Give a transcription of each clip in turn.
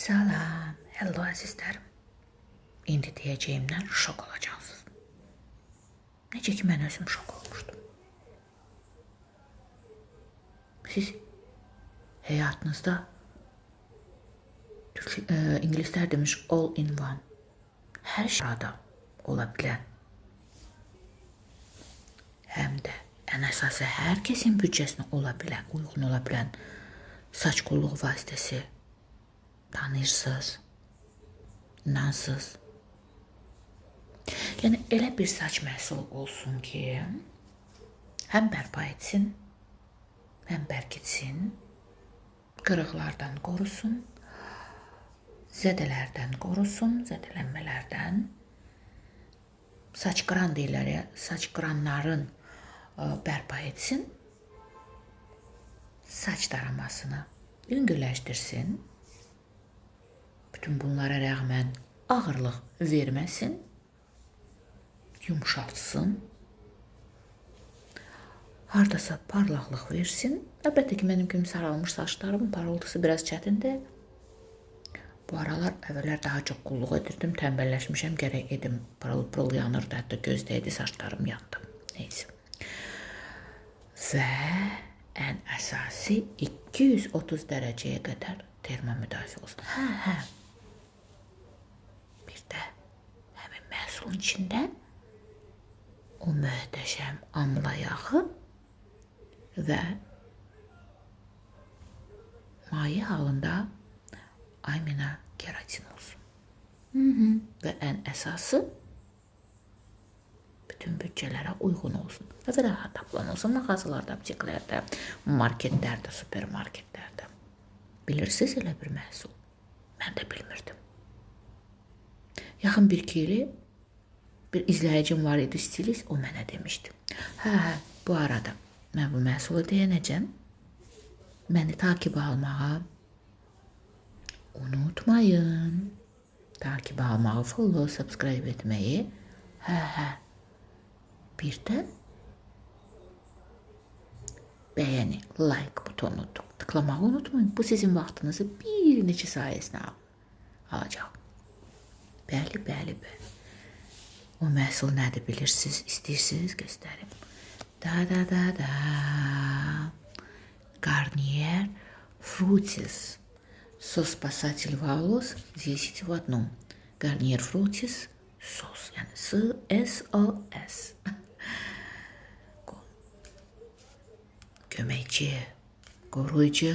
Salam, hello əzizlərim. İndi deyəcəyimdən şok olacaqsınız. Necə ki, mən özüm şok olmuşdum. Siz həyatınızda İngilislər demiş all in one. Hər şeydə ola bilən. Həm də ən əsası hər kəsin büdcəsinə uyğun ola bilən saç qulluq vasitəsi tanıyırsınız, inansız. Yəni elə bir saç məhsulu olsun ki, həm bərpa etsin, həm bərkitsin, qırıqlardan qorusun, zədələrdən qorusun, zədələnmələrdən, saç qıran deyirlər ya, saç qıranların bərpa etsin, saç daramasını yüngülləşdirsin, bütün bunlara rəğmən ağırlıq verməsin, yumşaltsın, hardasa parlaqlıq versin. Əlbəttə ki, mənim kimi saralmış saçlarımın parıltısı biraz çətindir. Bu aralar əvvəllər daha çox qulluq edirdim, tənbəlləşmişəm, gərək edim, pırıl-pırıl yanırdı, hətta gözdəydi, saçlarım yandı. Neyse. Və ən əsası 230 dərəcəyə qədər termomüdafiə olsun. Hə. Bir də həmin məhsulun içində o möhtəşəm amla yağı və maye halında amina keratin olsun. Və ən əsası bütün bütçələrə uyğun olsun. Və rahat tapılan olsun mağazalarda, apteklərdə, marketlərdə, supermarketlərdə. Bilirsiniz elə bir məhsul? Mən də bilmirdim. Yaxın bir-iki ili bir izləyicim var idi, stilist, o mənə demişdi. Hə, bu arada mən bu məhsulu deyənəcəm. Məni takib almağa unutmayın. Takib almağı, follow, subscribe etməyi. Hə. Bir də bəyəni, like butonunu tıklamağı unutmayın. Bu sizin vaxtınızı bir neçə sayəsində alacaq. Bəli. O məhsul nədir bilirsiniz, istəyirsiniz göstərim. Da. Garnier Fructis. Sos спасатель волос 10 в одном. Garnier Fructis sos, yəni SOS. Köməkçi, qoruyucu,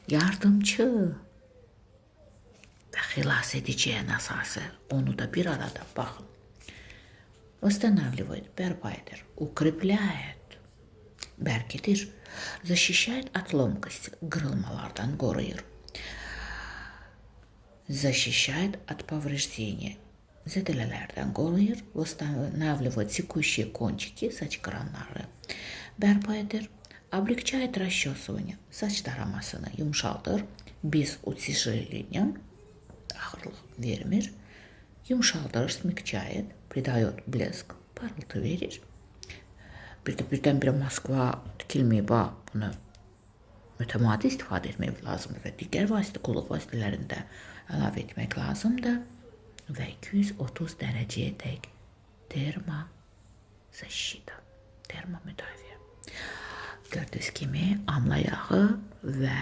yardımcı və xilas edici ən əsası. Onu da bir arada baxın. Восстанавливает, бәрпа edir, укрепляет, bərkidir, защищает от ломкости, qırılmalardan qoruyur, защищает от повреждения, zədələlərdən qoruyur, восстанавливает текущие кончики, saç qıranları bərpa edir, облегчает расчесывание, saç daramasını yumşaldır, без утяжеления, ağırlıq vermir, yumşaldır, смягчает, придает блеск, parıltı verir. Birdən-birə Moskva tikilməyib, bunu mütəmadi istifadə etmək lazımdır və digər qulluq vasitələrində əlavə etmək lazımdır və 230 dərəcəyə dək termozащита, termomüdafiə. Gördüyünüz kimi amla yağı və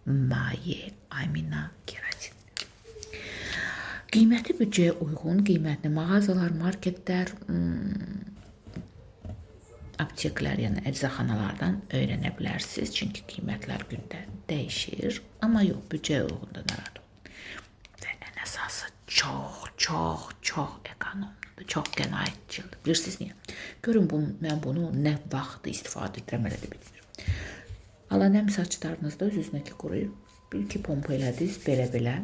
maye, amina keratin. Qiyməti büdcəyə uyğun, qiymətli mağazalar, marketlər, apteklər, yəni əczaxanalardan öyrənə bilərsiniz. Çünki qiymətlər gündə dəyişir. Amma yox, büdcəyə uyğundur, narahat olun. Və ən əsası çox ekonomdur, çox qənaətçildir. Bilirsiniz niyə? Görün, mən bunu nə vaxt istifadə edirəm, elə də bilmirəm. Alanəm saçlarınızda öz-özünə ki quruyur. Bir-iki pompa elədiniz, belə.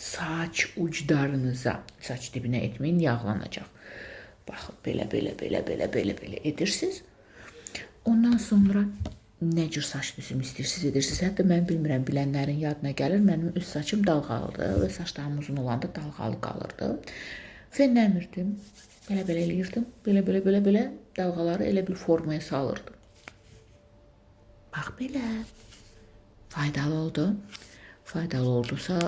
Saç uclarınıza, saç dibinə etməyin, yağlanacaq. Baxın, belə edirsiniz. Ondan sonra nə cür saç düzümü istəyirsiniz. Hətta mən bilmirəm, bilənlərin yadına gəlir. Mənim üst saçım dalğalıdır və saçlarım uzun olanda dalğalı qalırdı. Fənləmirdim, belə eləyirdim. Belə dalğaları elə bir formaya salırdım. Bax belə, faydalı oldu. faydalı oldusa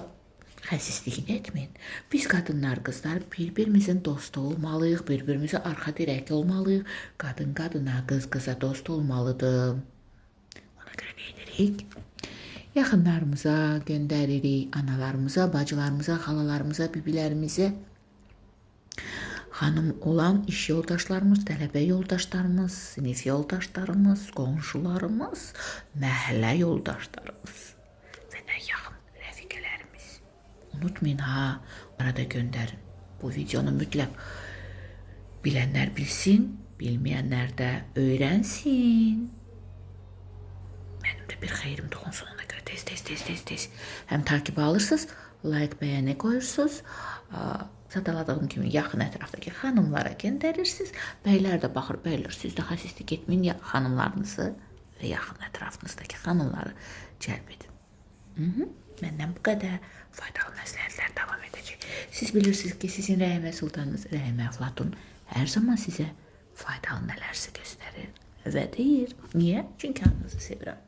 xəsisliğini etməyin. Biz qadınlar, qızlar bir-birimizin dostu olmalıyıq, bir-birimizə arxa dirək olmalıyıq. Qadın qadına, qız qıza dost olmalıdır. Ona görə nə edirik? Yaxınlarımıza göndəririk, analarımıza, bacılarımıza, xalalarımıza, bibilərimizə. Xanım olan iş yoldaşlarımız, tələbə yoldaşlarımız, sinif yoldaşlarımız, qonşularımız, məhəllə yoldaşlarımız və də yaxın rəfiqələrimiz. Unutmayın ha, arada göndərin. Bu videonu mütləq bilənlər bilsin, bilməyənlər də öyrənsin. Mənim də bir xeyrim toxunsun ona görə tez. Həm takibə alırsınız, like, bəyəni qoyursunuz. Sadaladığım kimi yaxın ətrafdakı xanımlara göndərirsiniz. Bəylər də baxır, bəylər siz də xəsislik etməyin, ya xanımlarınızı və yaxın ətrafınızdakı xanımları cəlb edin. Məndən bu qədər faydalı məsləhətlər davam edəcək. Siz bilirsiniz ki, sizin Rəhimə Sultanınız Rəhimə Əflatun hər zaman sizə faydalı nələrsə göstərir və deyir. Niyə? Çünki anınızı sevirəm.